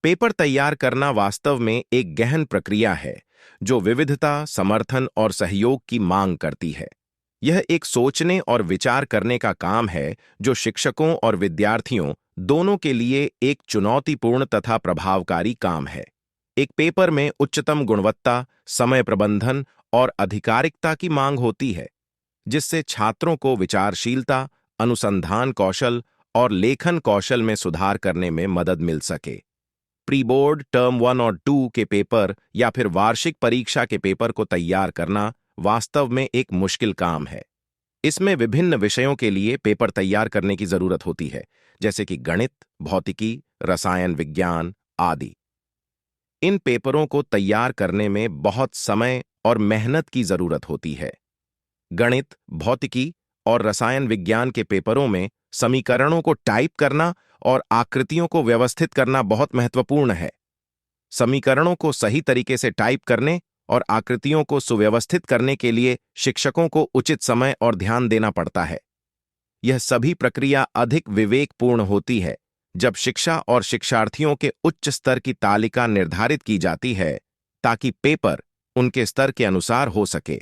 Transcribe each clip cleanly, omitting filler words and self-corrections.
Paper तैयार करना वास्तव में एक गहन प्रक्रिया है जो विविधता, समर्थन और सहयोग की मांग करती है। यह एक सोचने और विचार करने का काम है जो शिक्षकों और विद्यार्थियों दोनों के लिए एक चुनौतीपूर्ण तथा प्रभावकारी काम है। एक पेपर में उच्चतम गुणवत्ता, समय प्रबंधन और आधिकारिकता की मांग होती है, जिससे छात्रों को विचारशीलता, अनुसंधान कौशल और लेखन कौशल में सुधार करने में मदद मिल सके। प्री बोर्ड, टर्म 1 और 2 के पेपर या फिर वार्षिक परीक्षा के पेपर को तैयार करना वास्तव में एक मुश्किल काम है। इसमें विभिन्न विषयों के लिए पेपर तैयार करने की जरूरत होती है, जैसे कि गणित, भौतिकी, रसायन विज्ञान आदि। इन पेपरों को तैयार करने में बहुत समय और मेहनत की जरूरत होती है। गणित, भौतिकी और रसायन विज्ञान के पेपरों में समीकरणों को टाइप करना और आकृतियों को व्यवस्थित करना बहुत महत्वपूर्ण है। समीकरणों को सही तरीके से टाइप करने और आकृतियों को सुव्यवस्थित करने के लिए शिक्षकों को उचित समय और ध्यान देना पड़ता है। यह सभी प्रक्रिया अधिक विवेकपूर्ण होती है जब शिक्षा और शिक्षार्थियों के उच्च स्तर की तालिका निर्धारित की जाती है, ताकि पेपर उनके स्तर के अनुसार हो सके।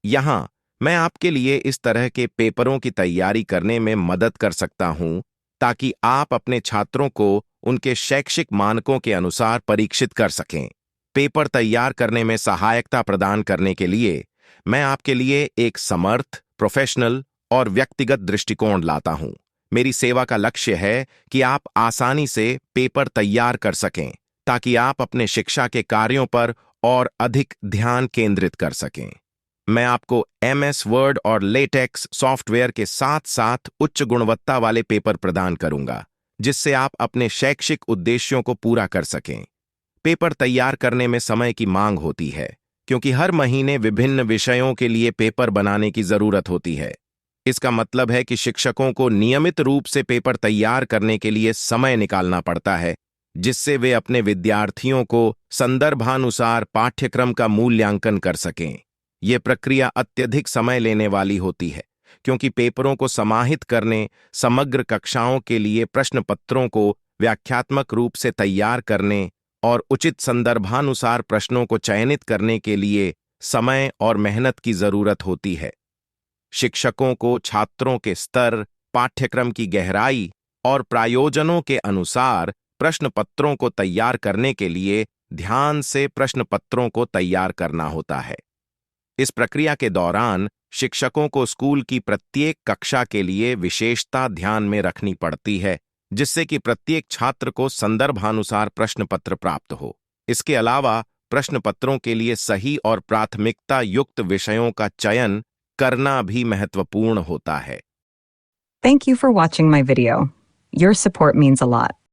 यहाँ मैं आपके लिए इस तरह के पेपरों की तैयारी करने में मदद कर सकता हूँ, ताकि आप अपने छात्रों को उनके शैक्षिक मानकों के अनुसार परीक्षित कर सकें। पेपर तैयार करने में सहायता प्रदान करने के लिए मैं आपके लिए एक समर्थ, प्रोफेशनल और व्यक्तिगत दृष्टिकोण लाता हूं। मेरी सेवा का लक्ष्य है कि आप आसानी से पेपर तैयार कर सकें, ताकि आप अपने शिक्षा के कार्यों पर और अधिक ध्यान केंद्रित कर सकें। मैं आपको MS वर्ड और लेटेक्स सॉफ्टवेयर के साथ साथ उच्च गुणवत्ता वाले पेपर प्रदान करूंगा, जिससे आप अपने शैक्षिक उद्देश्यों को पूरा कर सकें। पेपर तैयार करने में समय की मांग होती है, क्योंकि हर महीने विभिन्न विषयों के लिए पेपर बनाने की जरूरत होती है। इसका मतलब है कि शिक्षकों को नियमित रूप से पेपर तैयार करने के लिए समय निकालना पड़ता है, जिससे वे अपने विद्यार्थियों को संदर्भानुसार पाठ्यक्रम का मूल्यांकन कर सकें। यह प्रक्रिया अत्यधिक समय लेने वाली होती है, क्योंकि पेपरों को समाहित करने, समग्र कक्षाओं के लिए प्रश्न पत्रों को व्याख्यात्मक रूप से तैयार करने और उचित संदर्भानुसार प्रश्नों को चयनित करने के लिए समय और मेहनत की जरूरत होती है। शिक्षकों को छात्रों के स्तर, पाठ्यक्रम की गहराई और प्रायोजनों के अनुसार प्रश्न पत्रों को तैयार करने के लिए ध्यान से प्रश्न पत्रों को तैयार करना होता है। इस प्रक्रिया के दौरान शिक्षकों को स्कूल की प्रत्येक कक्षा के लिए विशेषता ध्यान में रखनी पड़ती है, जिससे कि प्रत्येक छात्र को संदर्भानुसार प्रश्न पत्र प्राप्त हो। इसके अलावा प्रश्न पत्रों के लिए सही और प्राथमिकता युक्त विषयों का चयन करना भी महत्वपूर्ण होता है। Thank you for watching my video. Your support means a lot.